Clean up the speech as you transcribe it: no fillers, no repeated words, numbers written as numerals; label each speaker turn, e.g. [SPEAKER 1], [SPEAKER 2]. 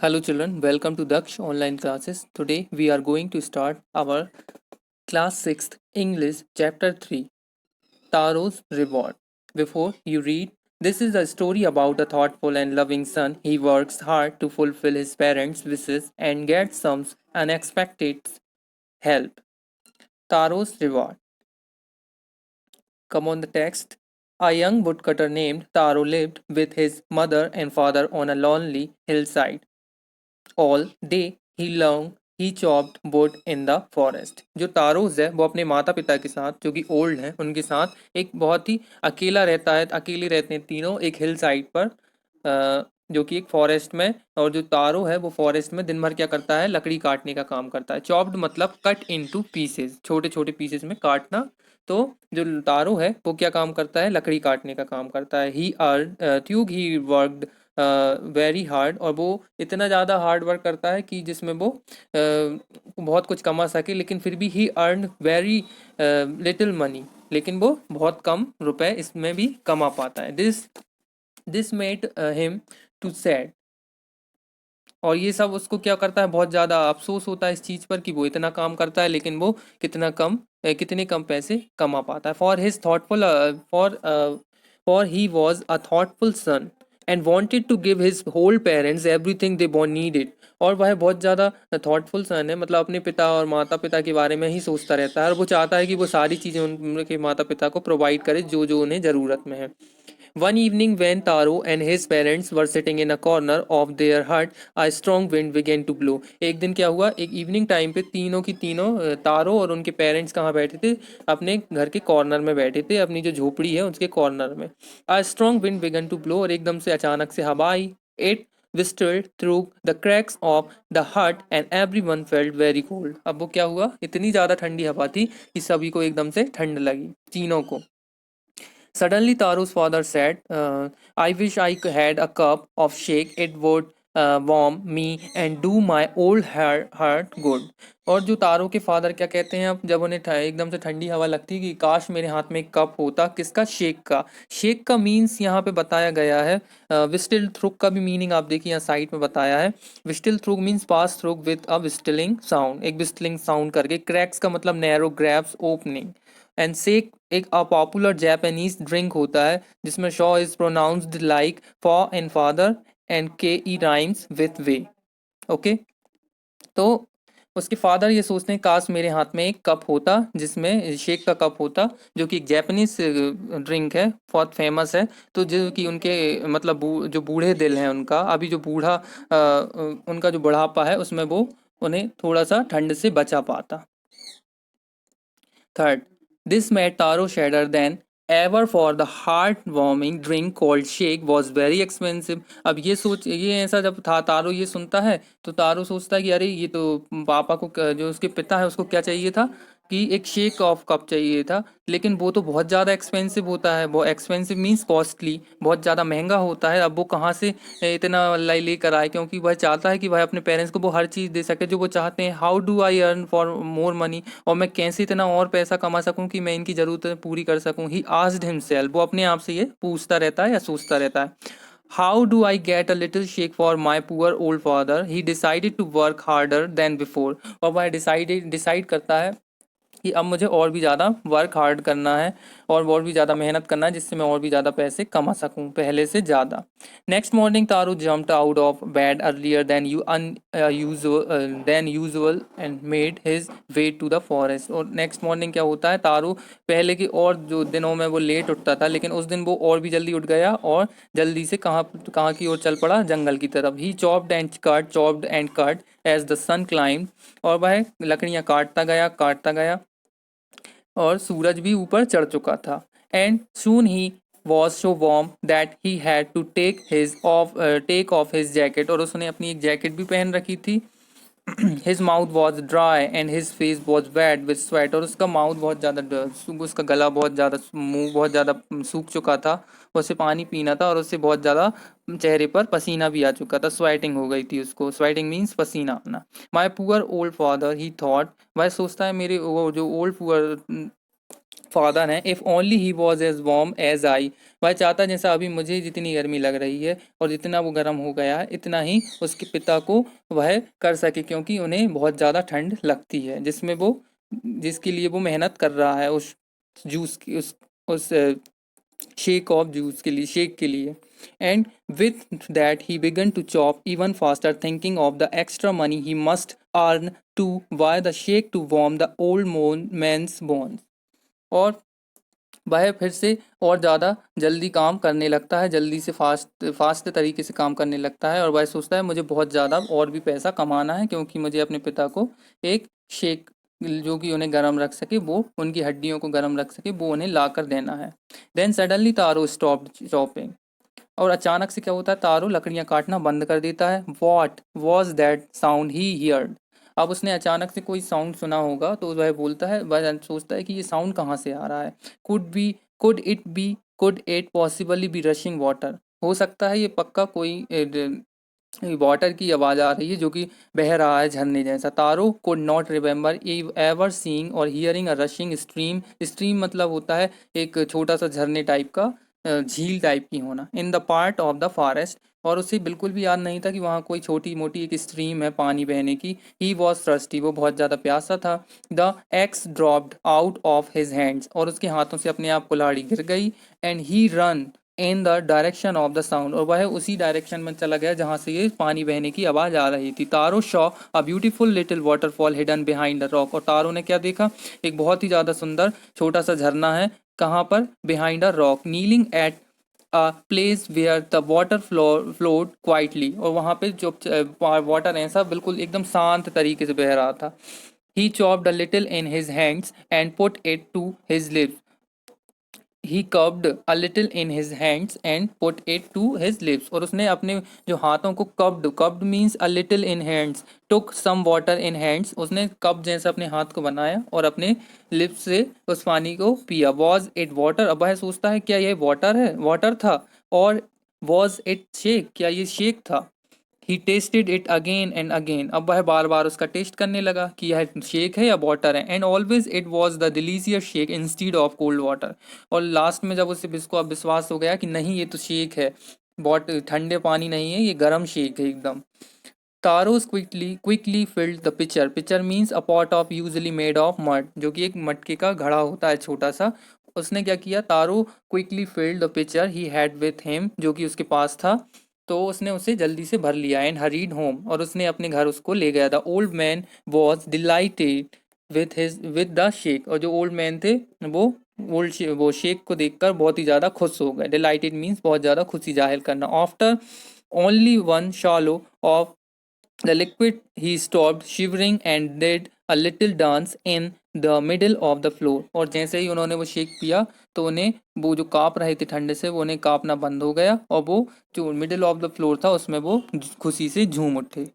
[SPEAKER 1] Hello children, welcome to Daksh online classes. Today we are going to start our class 6th English chapter 3 Taro's Reward. Before you read, this is a story about a thoughtful and loving son. He works hard to fulfill his parents' wishes and gets some unexpected help. Taro's Reward. Come on the text. A young woodcutter named Taro lived with his mother and father on a lonely hillside. All day he long he chopped wood in the forest। जो तारोज है वो अपने माता पिता के साथ जो कि ओल्ड हैं उनके साथ एक बहुत ही अकेला रहता है, अकेले रहते हैं तीनों एक हिल साइड पर जो कि एक फॉरेस्ट में। और जो तारो है वो फॉरेस्ट में दिन भर क्या करता है, लकड़ी काटने का काम करता है। चॉप्ड मतलब कट इनटू पीसेस, छोटे छोटे पीसेस में काटना। तो जो तारो है वो क्या काम करता है, लकड़ी काटने का काम करता है। ही अर्न ट्यूग ही वर्कड वेरी हार्ड, और वो इतना ज़्यादा हार्ड वर्क करता है कि जिसमें वो बहुत कुछ कमा सके, लेकिन फिर भी ही अर्न वेरी लिटिल मनी, लेकिन वो बहुत कम रुपए इसमें भी कमा पाता है। This made him to sad, और ये सब उसको क्या करता है, बहुत ज़्यादा अफसोस होता है इस चीज़ पर कि वो इतना काम करता है लेकिन वो कितने कम पैसे कमा पाता है। For he was a thoughtful son and wanted to give his whole parents everything they want needed. और वह बहुत ज़्यादा थॉटफुल सन है, मतलब अपने पिता और माता पिता के बारे में ही सोचता रहता है, और वो चाहता है कि वो सारी चीज़ें उनके माता पिता को प्रोवाइड करे जो जो उन्हें ज़रूरत में है। One evening, when Taro and his parents were sitting in a corner of their hut, a strong wind began to blow. एक दिन क्या हुआ, एक इवनिंग टाइम पे तीनों की तीनों तारो और उनके पेरेंट्स कहाँ बैठे थे, अपने घर के कॉर्नर में बैठे थे, अपनी जो झोपड़ी है उसके कॉर्नर में। A strong wind began to blow, और एकदम से अचानक से हवा आई। It whistled through the cracks of the hut and everyone felt very cold. अब वो क्या हुआ, इतनी ज़्यादा ठंडी हवा थी कि सभी को एकदम से ठंड लगी, तीनों को। Suddenly, Taru's father said, I wish I had a cup of shake. It would warm me and do my old heart good. और जो तारो के फादर क्या कहते हैं, अब जब उन्हें एकदम से ठंडी हवा लगती है, कि काश मेरे हाथ में एक कप होता। किसका, शेक का। शेक का मीन्स यहाँ पे बताया गया है। विस्टिल थ्रुक का भी मीनिंग आप देखिए यहाँ साइड में बताया है। Whistle through means pass through with a whistling sound, एक विस्टलिंग साउंड करके। क्रैक्स का मतलब narrow, gaps, opening. And sake एक पॉपुलर जापानीज ड्रिंक होता है जिसमें sha is pronounced like fa and father, and K E rhymes with way. Okay, तो उसके फादर ये सोचते हैं काश मेरे हाथ में एक कप होता, जिसमें शेक का कप होता, जो कि एक जापानीज ड्रिंक है, बहुत फेमस है। तो जो कि उनके मतलब जो बूढ़े दिल हैं उनका, अभी जो उनका जो बुढ़ापा है उसमें वो उन्हें थोड़ा सा ठंड से बचा पाता। Third, this made Taro sadder than ever, for the heart-warming drink called shake was very expensive. अब ये ऐसा जब था, तारो ये सुनता है तो तारो सोचता है कि अरे ये तो पापा को जो उसके पिता है उसको क्या चाहिए था, कि एक शेक ऑफ कप चाहिए था, लेकिन वो तो बहुत ज़्यादा एक्सपेंसिव होता है। वो एक्सपेंसिव मीन्स कॉस्टली, बहुत ज़्यादा महंगा होता है। अब वो कहाँ से इतना लेकर आए, क्योंकि वह चाहता है कि वह अपने पेरेंट्स को वो हर चीज़ दे सके जो वो चाहते हैं। How do I earn for more money, और मैं कैसे इतना और पैसा कमा सकूं कि मैं इनकी ज़रूरतें पूरी कर सकूं। ही आस्क्ड हिमसेल्फ, वो अपने आप से ये पूछता रहता है या सोचता रहता है। How do I get a little shake for my poor old father. He decided to work harder than before, और वह डिसाइड करता है कि अब मुझे और भी ज़्यादा वर्क हार्ड करना है और भी ज़्यादा मेहनत करना है, जिससे मैं और भी ज़्यादा पैसे कमा सकूं पहले से ज़्यादा। Next morning Taru jumped out of bed earlier than usual and made his way to the forest. और नेक्स्ट मॉर्निंग क्या होता है, तारू पहले की और जो दिनों में वो लेट उठता था, लेकिन उस दिन वो और भी जल्दी उठ गया और जल्दी से कहाँ कहाँ की ओर चल पड़ा, जंगल की तरफ। He chopped and cut as the sun climb, और वह लकड़ियाँ काटता गया और सूरज भी ऊपर चढ़ चुका था। And soon he was so warm that he had to take off his jacket, और उसने अपनी एक जैकेट भी पहन रखी थी। His mouth was dry and his face was wet with sweat, और उसका माउथ बहुत ज़्यादा, उसका गला बहुत ज़्यादा, मुंह बहुत ज़्यादा सूख चुका था। उसे पानी पीना था और उससे बहुत ज़्यादा चेहरे पर पसीना भी आ चुका था, स्वेटिंग हो गई थी उसको। स्वेटिंग मीन्स पसीना आना। My poor old father he thought, वह सोचता है मेरे वो जो ओल्ड पुअर फादर हैं, if only he was as warm as I, वह चाहता जैसा अभी मुझे जितनी गर्मी लग रही है और जितना वो गर्म हो गया है इतना ही उसके पिता को वह कर सके, क्योंकि उन्हें बहुत ज़्यादा ठंड लगती है जिसमें वो जिसके लिए वो मेहनत कर रहा है उस जूस की उस शेक ऑफ जूस के लिए, शेक के लिए। And with that he began to chop even faster, thinking of the extra money he must earn to buy the shake to warm the old man's bones. और वह फिर से और ज़्यादा जल्दी काम करने लगता है, जल्दी से फास्ट तरीके से काम करने लगता है, और वह सोचता है मुझे बहुत ज़्यादा और भी पैसा कमाना है, क्योंकि मुझे अपने पिता को एक शेक जो कि उन्हें गर्म रख सके, वो उनकी हड्डियों को गर्म रख सके, वो उन्हें ला कर देना है। देन सडनली तारो स्टॉप चॉपिंग, और अचानक से क्या होता है, तारो लकड़ियां काटना बंद कर देता है। What was that sound he heard, अब उसने अचानक से कोई साउंड सुना होगा, तो वह बोलता है, वह सोचता है कि ये साउंड कहाँ से आ रहा है। Could it possibly be rushing water, हो सकता है ये पक्का कोई वाटर की आवाज़ आ रही है जो कि बह रहा है झरने जैसा। Taro could not remember ever seeing or hearing a rushing stream, stream मतलब होता है एक छोटा सा झरने टाइप का, झील टाइप की होना, in the part of the forest, और उसे बिल्कुल भी याद नहीं था कि वहाँ कोई छोटी मोटी एक स्ट्रीम है पानी बहने की। ही वॉज थर्स्टी, वो बहुत ज़्यादा प्यासा था। The x dropped out of his hands, और उसके हाथों से अपने आप कुल्हाड़ी गिर गई। And he run in the direction of the sound, और वह उसी डायरेक्शन में चला गया जहाँ से ये पानी बहने की आवाज़ आ रही थी। Taro saw a beautiful little waterfall hidden behind the rock, और तारो ने क्या देखा, एक बहुत ही ज़्यादा सुंदर छोटा सा झरना है, कहाँ पर, behind a rock, kneeling at a place where the water flowed quietly, और वहाँ पे जो वाटर ऐसा बिल्कुल एकदम शांत तरीके से बह रहा था। He chopped a little in his hands and put it to his lips, he curved a little in his hands and put it to his lips, और उसने अपने जो हाथों को curved means a little in hands, took some water in hands, उसने cup जैसा अपने हाथ को बनाया और अपने लिप्स से उस पानी को पिया। वॉज इट वाटर, अब वह सोचता है क्या यह वाटर है, वाटर था, और वॉज इट शेक, क्या ये शेक था। He tested it again and again, अब वह बार बार उसका टेस्ट करने लगा कि यह शेक है या वाटर है। And always it was the delicious shake instead of cold water, और लास्ट में जब उसे इसको अब विश्वास हो गया कि नहीं ये तो शेक है, बहुत ठंडे पानी नहीं है, ये गर्म शेक है एकदम। Taro's quickly filled the pitcher, pitcher means a pot of usually made of mud, जो कि एक मटके का घड़ा होता है छोटा सा। उसने क्या किया, Taro quickly filled the pitcher he had with him, जो कि उसके पास था, तो उसने उसे जल्दी से भर लिया। एंड हरीड होम, और उसने अपने घर उसको ले गया। The old man was dilated with the shake, और जो ओल्ड मैन थे वो वो शेक को देखकर बहुत ही ज़्यादा खुश हो गए। डिलाइटेड मीन्स बहुत ज़्यादा खुशी जाहिर करना। After only one shallow of the liquid, he stopped shivering and did a little dance in the middle of the floor, और जैसे ही उन्होंने वो शेक पिया तो उन्हें वो जो काँप रहे थे ठंडे से, वो उन्हें काँपना बंद हो गया, और वो जो मिडिल ऑफ द फ्लोर था उसमें वो खुशी से झूम उठे।